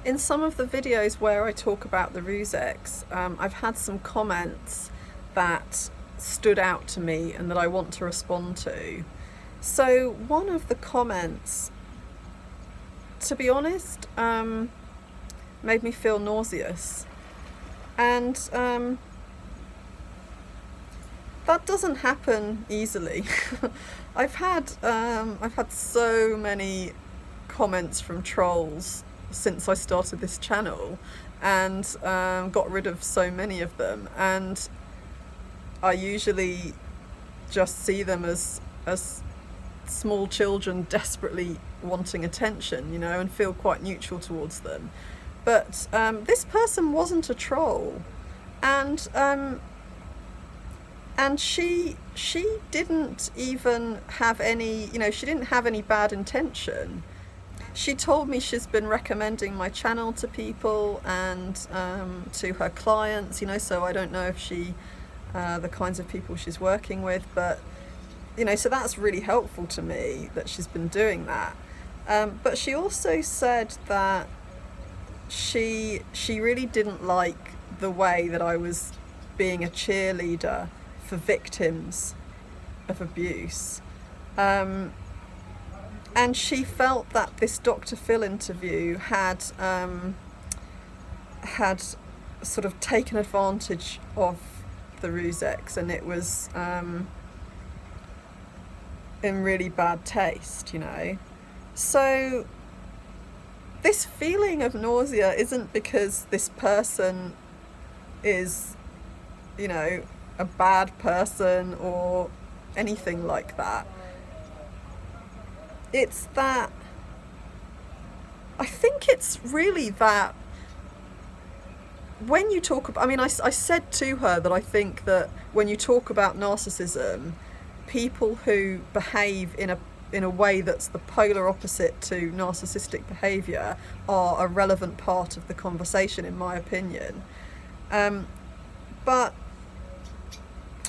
In some of the videos where I talk about the Rzuceks, I've had some comments that stood out to me and that I want to respond to. So one of the comments, to be honest, made me feel nauseous, and that doesn't happen easily. I've had so many comments from trolls since I started this channel, and got rid of so many of them, and I usually just see them as small children desperately wanting attention, you know, and feel quite neutral towards them. But this person wasn't a troll, and she didn't even have any, you know, she didn't have any bad intention. She told me she's been recommending my channel to people and to her clients, you know, so I don't know if she, the kinds of people she's working with, but, you know, so that's really helpful to me that she's been doing that. But she also said that she really didn't like the way that I was being a cheerleader for victims of abuse. And she felt that this Dr. Phil interview had sort of taken advantage of the Rzuceks, and it was in really bad taste, you know. So this feeling of nausea isn't because this person is, you know, a bad person or anything like that. It's that, I think it's really that when you talk about, I mean, I said to her that I think that when you talk about narcissism, people who behave in a way that's the polar opposite to narcissistic behaviour are a relevant part of the conversation, in my opinion. But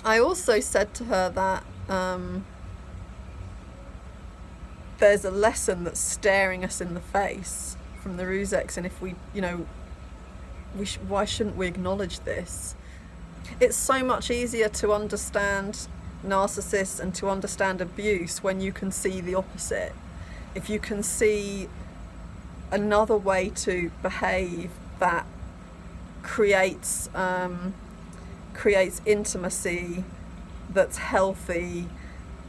I also said to her that there's a lesson that's staring us in the face from the Rzuceks, and if we, you know, why shouldn't we acknowledge this? It's so much easier to understand narcissists and to understand abuse when you can see the opposite. If you can see another way to behave that creates intimacy that's healthy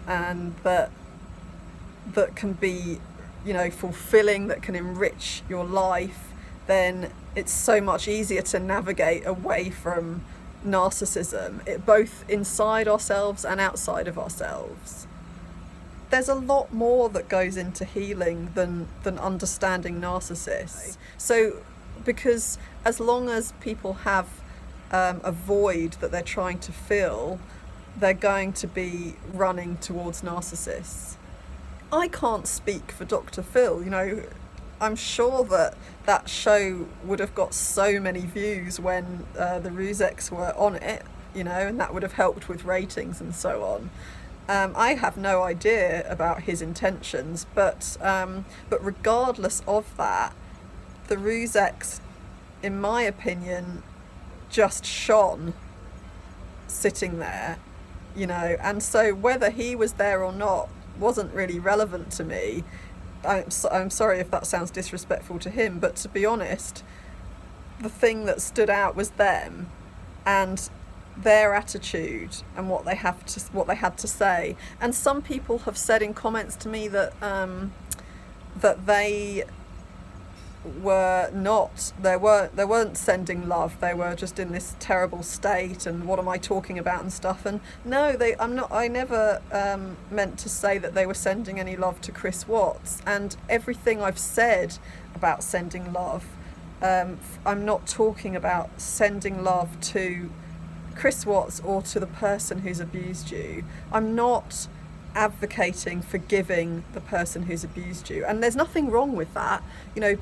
and that can be, you know, fulfilling, that can enrich your life, then it's so much easier to navigate away from narcissism, both inside ourselves and outside of ourselves. There's a lot more that goes into healing than understanding narcissists. So, because as long as people have a void that they're trying to fill, they're going to be running towards narcissists. I can't speak for Dr. Phil, you know. I'm sure that show would have got so many views when the Rzuceks were on it, you know, and that would have helped with ratings and so on. I have no idea about his intentions, but regardless of that, the Rzuceks, in my opinion, just shone sitting there, you know, and so whether he was there or not wasn't really relevant to me. I'm sorry if that sounds disrespectful to him, but to be honest, the thing that stood out was them and their attitude and what they had to say. And some people have said in comments to me that that they weren't sending love, they were just in this terrible state, and what am I talking about and stuff. And no, I never meant to say that they were sending any love to Chris Watts, and everything I've said about sending love, I'm not talking about sending love to Chris Watts or to the person who's abused you. I'm not advocating forgiving the person who's abused you, and there's nothing wrong with that, you know.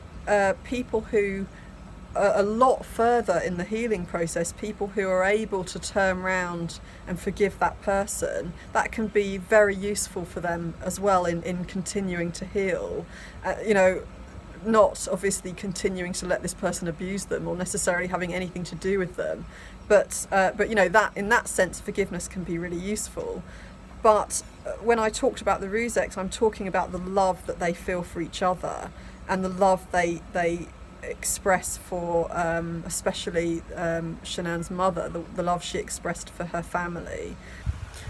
People who are a lot further in the healing process, people who are able to turn around and forgive that person, that can be very useful for them as well in continuing to heal. You know, not obviously continuing to let this person abuse them or necessarily having anything to do with them, but you know, that in that sense forgiveness can be really useful. But when I talked about the Rzuceks, I'm talking about the love that they feel for each other and the love they express for especially Shanann's mother, the love she expressed for her family.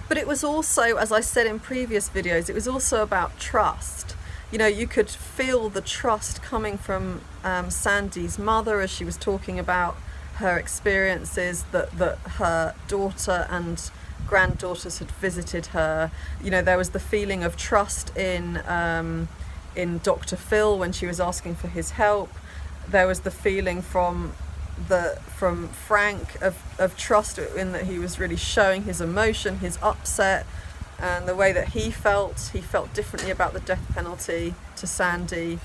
But it was also, as I said in previous videos, it was also about trust. You know, you could feel the trust coming from Sandy's mother as she was talking about her experiences, that her daughter and granddaughters had visited her. You know, there was the feeling of trust in Dr. Phil when she was asking for his help. There was the feeling from Frank of trust in that he was really showing his emotion, his upset, and the way that he felt differently about the death penalty to Sandy,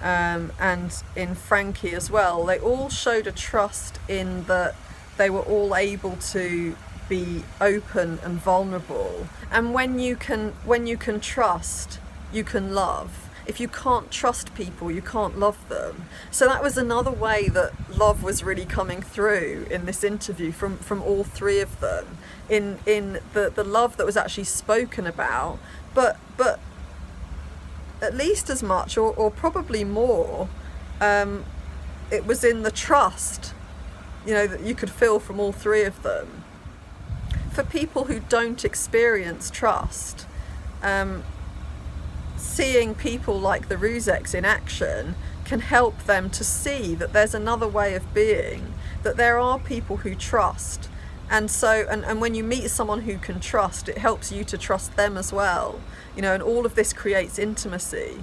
and in Frankie as well. They all showed a trust in that they were all able to be open and vulnerable. And when you can trust, you can love. If you can't trust people, you can't love them. So that was another way that love was really coming through in this interview from all three of them, in the love that was actually spoken about, but at least as much or probably more, it was in the trust, you know, that you could feel from all three of them. For people who don't experience trust, seeing people like the Rzuceks in action can help them to see that there's another way of being, that there are people who trust. And so, and when you meet someone who can trust, it helps you to trust them as well, you know, and all of this creates intimacy.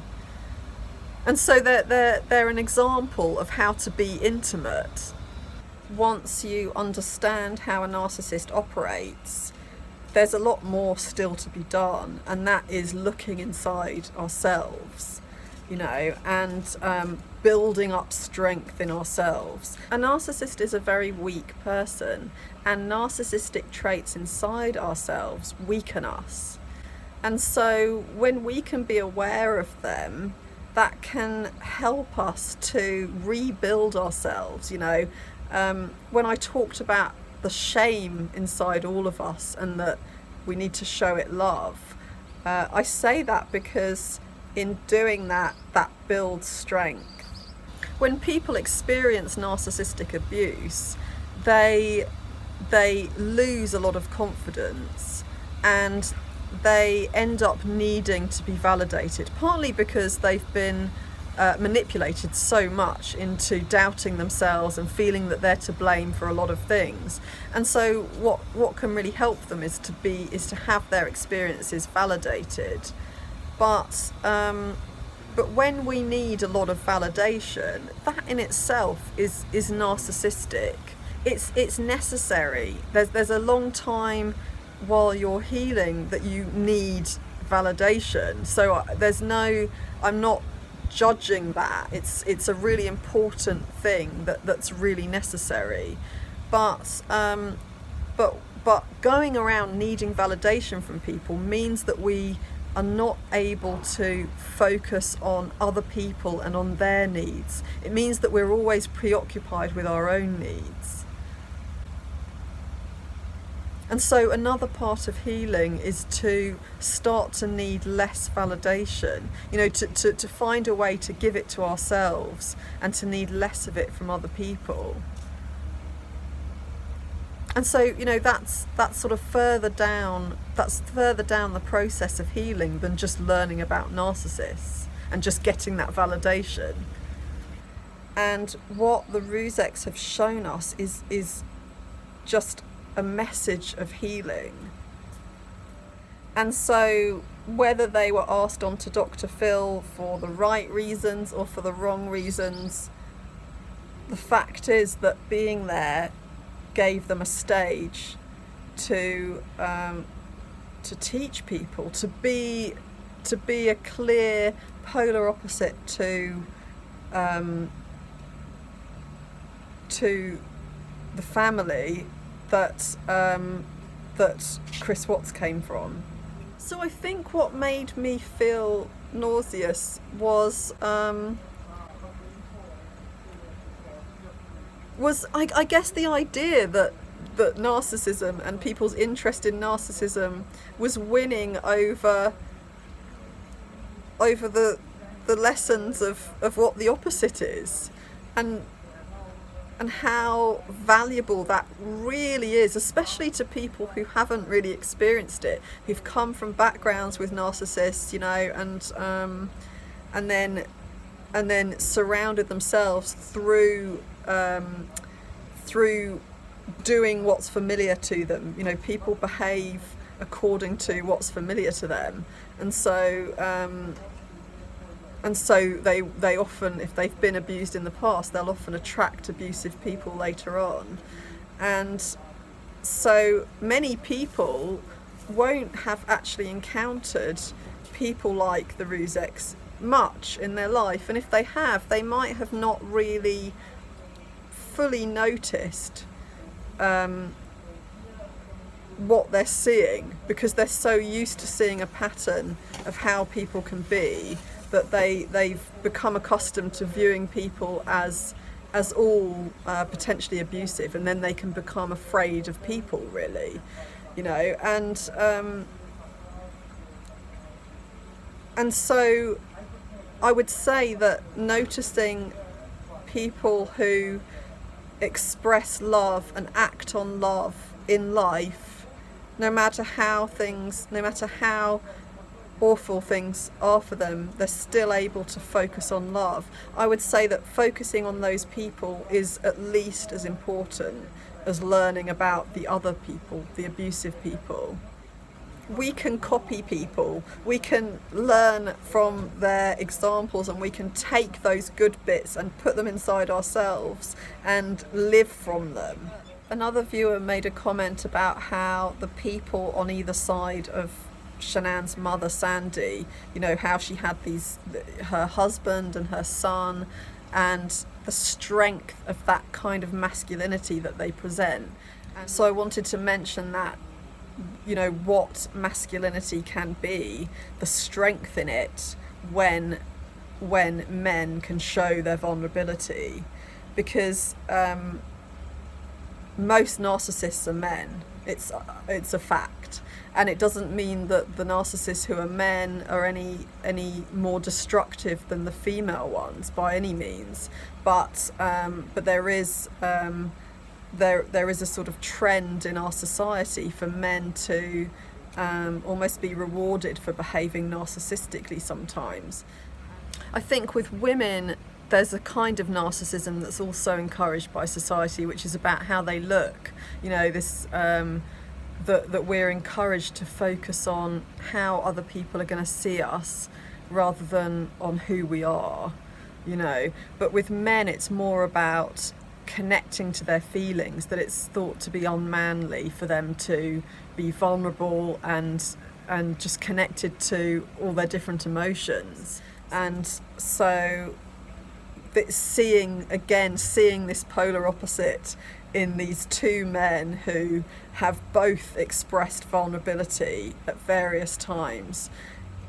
And so they're an example of how to be intimate. Once you understand how a narcissist operates, there's a lot more still to be done, and that is looking inside ourselves, you know, and building up strength in ourselves. A narcissist is a very weak person, and narcissistic traits inside ourselves weaken us. And so when we can be aware of them, that can help us to rebuild ourselves, you know. When I talked about the shame inside all of us and that we need to show it love, I say that because in doing that builds strength. When people experience narcissistic abuse, they lose a lot of confidence and they end up needing to be validated, partly because they've been manipulated so much into doubting themselves and feeling that they're to blame for a lot of things. And so what can really help them is to have their experiences validated. But when we need a lot of validation, that in itself is narcissistic. It's necessary. There's a long time while you're healing that you need validation. So I'm not judging that. It's a really important thing that's really necessary. But going around needing validation from people means that we are not able to focus on other people and on their needs. It means that we're always preoccupied with our own needs. And so another part of healing is to start to need less validation, you know, to find a way to give it to ourselves and to need less of it from other people. And so, you know, that's sort of further down the process of healing than just learning about narcissists and just getting that validation. And what the Rzuceks have shown us is just a message of healing. And so whether they were asked on to Dr. Phil for the right reasons or for the wrong reasons, the fact is that being there gave them a stage to teach people, to be a clear polar opposite to the family that Chris Watts came from. So I think what made me feel nauseous was was, I guess, the idea that narcissism and people's interest in narcissism was winning over the lessons of what the opposite is, and how valuable that really is, especially to people who haven't really experienced it, who've come from backgrounds with narcissists, you know, and then surrounded themselves through doing what's familiar to them. You know, people behave according to what's familiar to them, and so they often, if they've been abused in the past, they'll often attract abusive people later on. And so many people won't have actually encountered people like the Rzuceks much in their life, and if they have, they might have not really fully noticed what they're seeing, because they're so used to seeing a pattern of how people can be, that they've become accustomed to viewing people as all potentially abusive, and then they can become afraid of people, really, you know. And so I would say that noticing people who express love and act on love in life, no matter how awful things are for them, they're still able to focus on love. I would say that focusing on those people is at least as important as learning about the other people, the abusive people. We can copy people, we can learn from their examples, and we can take those good bits and put them inside ourselves and live from them. Another viewer made a comment about how the people on either side of Shanann's mother, Sandy, you know, how she had her husband and her son, and the strength of that kind of masculinity that they present. And so I wanted to mention that, you know, what masculinity can be, the strength in it when men can show their vulnerability, because most narcissists are men. It's a fact, and it doesn't mean that the narcissists who are men are any more destructive than the female ones by any means. But there is a sort of trend in our society for men to almost be rewarded for behaving narcissistically sometimes. I think with women, there's a kind of narcissism that's also encouraged by society, which is about how they look. You know, this that we're encouraged to focus on how other people are going to see us rather than on who we are, you know. But with men, it's more about connecting to their feelings, that it's thought to be unmanly for them to be vulnerable and just connected to all their different emotions. And so seeing this polar opposite in these two men who have both expressed vulnerability at various times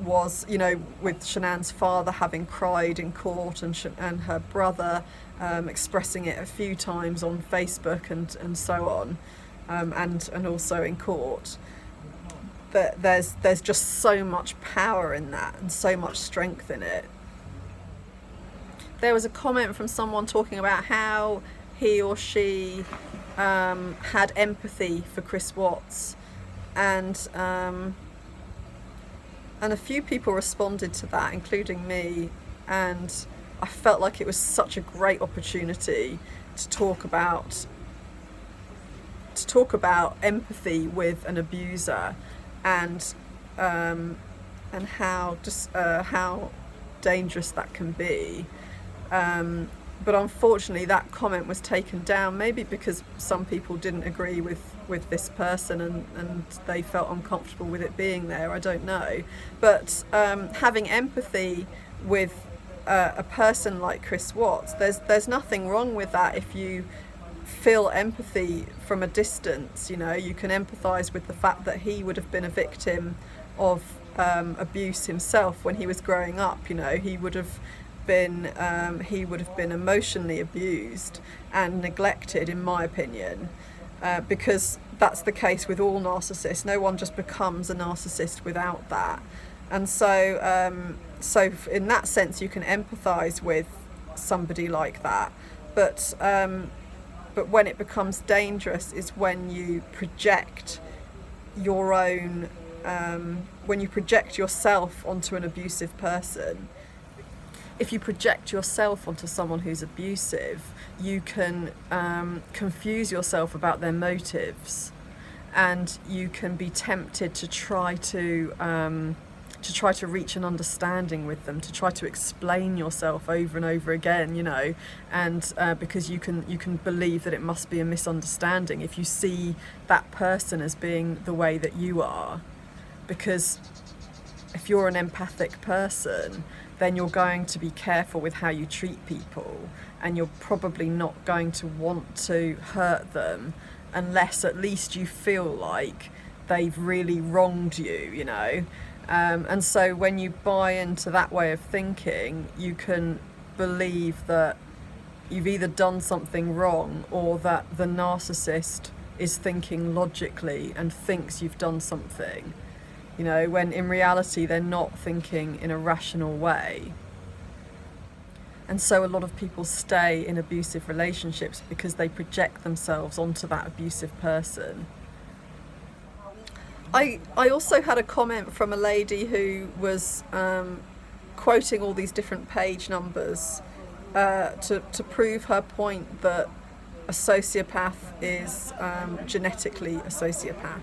was, you know, with Shanann's father having cried in court, and her brother expressing it a few times on Facebook and so on, and also in court. That there's just so much power in that and so much strength in it. There was a comment from someone talking about how he or she had empathy for Chris Watts, and a few people responded to that, including me, and I felt like it was such a great opportunity to talk about empathy with an abuser, and how dangerous that can be. But unfortunately that comment was taken down, maybe because some people didn't agree with this person and they felt uncomfortable with it being there, I don't know. But having empathy with a person like Chris Watts, there's nothing wrong with that if you feel empathy from a distance. You know, you can empathise with the fact that he would have been a victim of abuse himself when he was growing up. You know, he would have been emotionally abused and neglected, in my opinion, because that's the case with all narcissists. No one just becomes a narcissist without that. And so in that sense you can empathise with somebody like that, but when it becomes dangerous is when you project your own when you project yourself onto an abusive person. If you project yourself onto someone who's abusive, you can confuse yourself about their motives, and you can be tempted to try to reach an understanding with them, to try to explain yourself over and over again, and because you can believe that it must be a misunderstanding if you see that person as being the way that you are. Because if you're an empathic person, then you're going to be careful with how you treat people, and you're probably not going to want to hurt them unless at least you feel like they've really wronged you, and so when you buy into that way of thinking, you can believe that you've either done something wrong or that the narcissist is thinking logically and thinks you've done something, when in reality they're not thinking in a rational way. And so a lot of people stay in abusive relationships because they project themselves onto that abusive person. I also had a comment from a lady who was quoting all these different page numbers to prove her point that a sociopath is genetically a sociopath.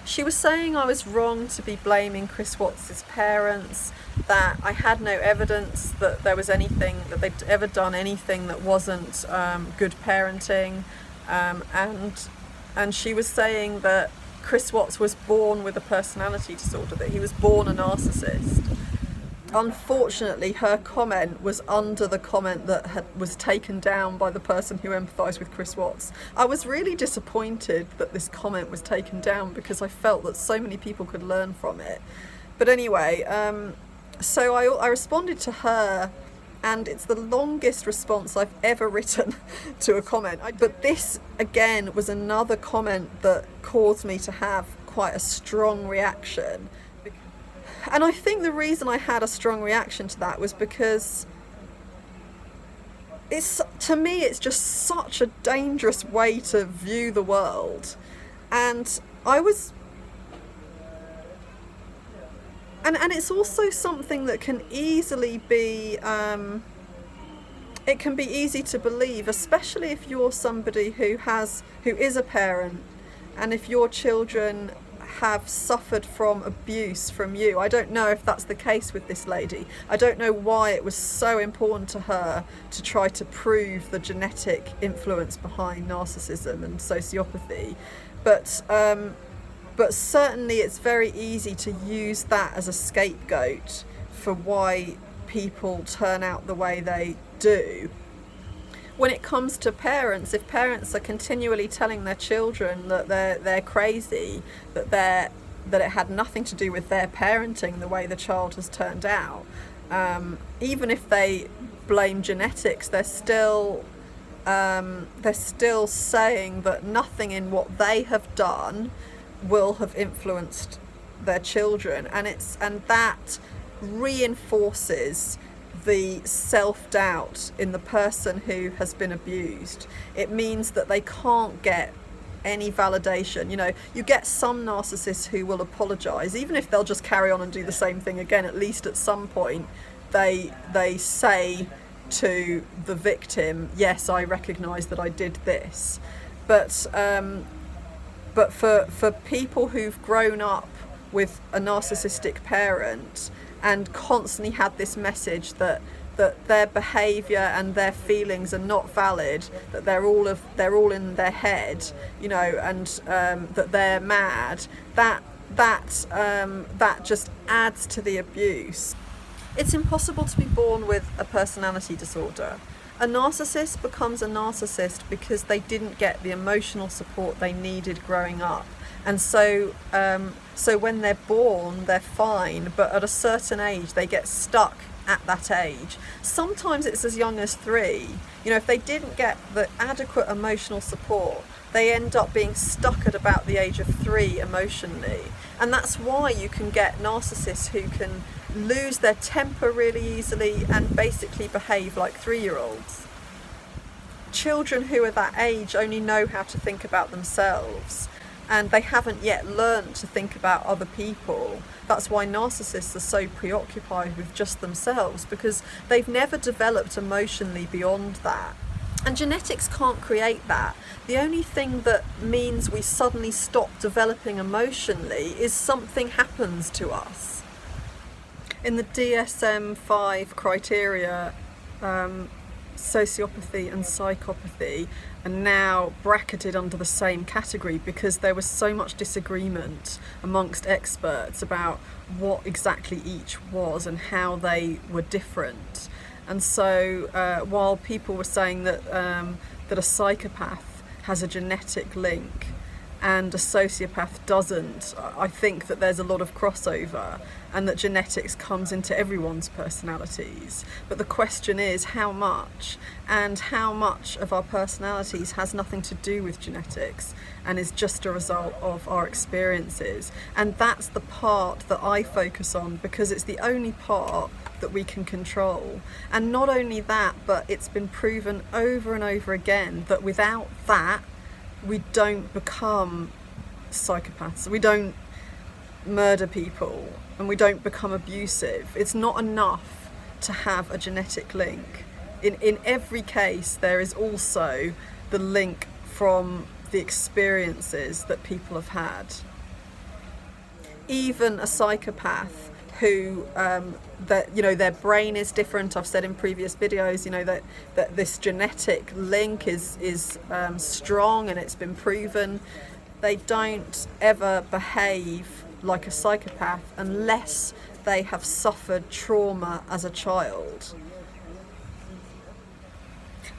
She was saying I was wrong to be blaming Chris Watts' parents, that I had no evidence that there was anything, that they'd ever done anything that wasn't good parenting, and she was saying that Chris Watts was born with a personality disorder, that he was born a narcissist. Unfortunately, her comment was under the comment that was taken down by the person who empathised with Chris Watts. I was really disappointed that this comment was taken down because I felt that so many people could learn from it. But anyway, so I responded to her, and it's the longest response I've ever written to a comment. But this, again, was another comment that caused me to have quite a strong reaction. And I think the reason I had a strong reaction to that was because to me it's just such a dangerous way to view the world. And and it's also something that can easily be it can be easy to believe, especially if you're somebody who is a parent, and if your children have suffered from abuse from you. I don't know if that's the case with this lady. I don't know why it was so important to her to try to prove the genetic influence behind narcissism and sociopathy, but certainly it's very easy to use that as a scapegoat for why people turn out the way they do. When it comes to parents, if parents are continually telling their children that they're crazy, that it had nothing to do with their parenting, the way the child has turned out, even if they blame genetics, they're still saying that nothing in what they have done will have influenced their children, and that reinforces the self-doubt in the person who has been abused. It means that they can't get any validation. You get some narcissists who will apologise, even if they'll just carry on and do the same thing again. At least at some point they say to the victim, yes, I recognise that I did this. But for people who've grown up with a narcissistic parent and constantly had this message that their behaviour and their feelings are not valid, that they're all in their head, and that they're mad, that just adds to the abuse. It's impossible to be born with a personality disorder. A narcissist becomes a narcissist because they didn't get the emotional support they needed growing up. And so when they're born, they're fine, but at a certain age, they get stuck at that age. Sometimes it's as young as 3. You know, if they didn't get the adequate emotional support, they end up being stuck at about the age of 3 emotionally. And that's why you can get narcissists who can lose their temper really easily and basically behave like 3-year-olds. Children who are that age only know how to think about themselves, and they haven't yet learned to think about other people. That's why narcissists are so preoccupied with just themselves, because they've never developed emotionally beyond that. And genetics can't create that. The only thing that means we suddenly stop developing emotionally is something happens to us. In the DSM-5 criteria, sociopathy and psychopathy are now bracketed under the same category because there was so much disagreement amongst experts about what exactly each was and how they were different. And so while people were saying that that a psychopath has a genetic link and a sociopath doesn't, I think that there's a lot of crossover and that genetics comes into everyone's personalities. But the question is how much, and how much of our personalities has nothing to do with genetics and is just a result of our experiences. And that's the part that I focus on because it's the only part that we can control. And not only that, but it's been proven over and over again that without that, we don't become psychopaths, we don't murder people, and we don't become abusive. It's not enough to have a genetic link. In every case, there is also the link from the experiences that people have had. Even a psychopath who their brain is different. I've said in previous videos, that this genetic link is strong and it's been proven. They don't ever behave like a psychopath unless they have suffered trauma as a child.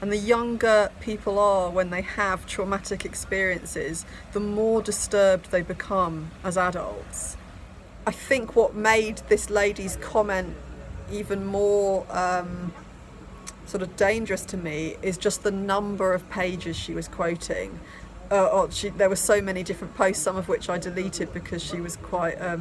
And the younger people are when they have traumatic experiences, the more disturbed they become as adults. I think what made this lady's comment even more sort of dangerous to me is just the number of pages she was quoting. There were so many different posts, some of which I deleted because she was quite, I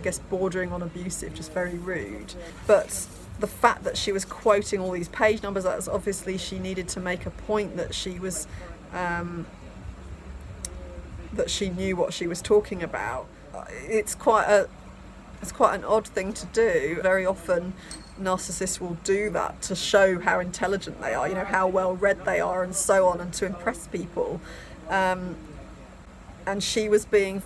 guess, bordering on abusive, just very rude. But the fact that she was quoting all these page numbers, that's obviously she needed to make a point that she was, that she knew what she was talking about. It's quite an odd thing to do. Very often narcissists will do that to show how intelligent they are, how well read they are and so on, and to impress people. And she was being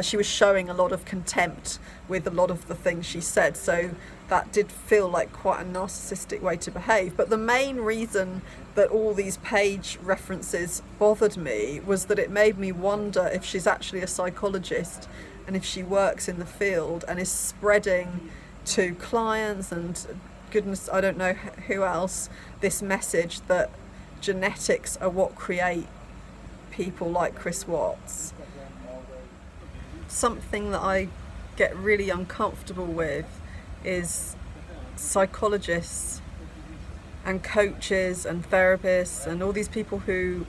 she was showing a lot of contempt with a lot of the things she said, so that did feel like quite a narcissistic way to behave. But the main reason that all these page references bothered me was that it made me wonder if she's actually a psychologist and if she works in the field and is spreading to clients and goodness, I don't know who else, this message that genetics are what create people like Chris Watts. Something that I get really uncomfortable with is psychologists and coaches and therapists and all these people who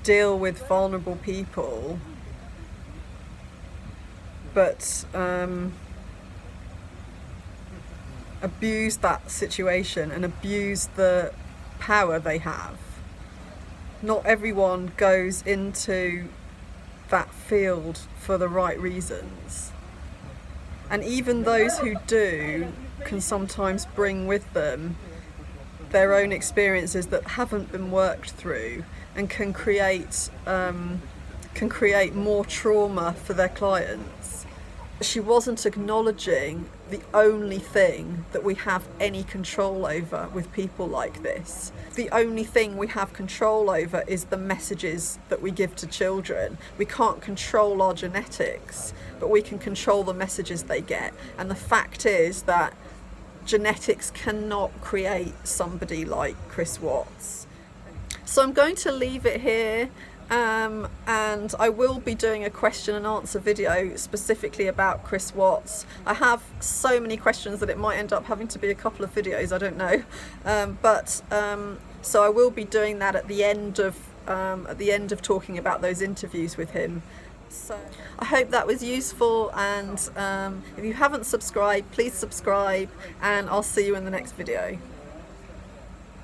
deal with vulnerable people but abuse that situation and abuse the power they have. Not everyone goes into that field for the right reasons. And even those who do can sometimes bring with them their own experiences that haven't been worked through and can create more trauma for their clients. She wasn't acknowledging the only thing that we have any control over with people like this. The only thing we have control over is the messages that we give to children. We can't control our genetics, but we can control the messages they get. And the fact is that genetics cannot create somebody like Chris Watts. So I'm going to leave it here. And I will be doing a question and answer video specifically about Chris Watts. I have so many questions that it might end up having to be a couple of videos, I don't know. So I will be doing that at the end of talking about those interviews with him. So I hope that was useful, and if you haven't subscribed, please subscribe, and I'll see you in the next video.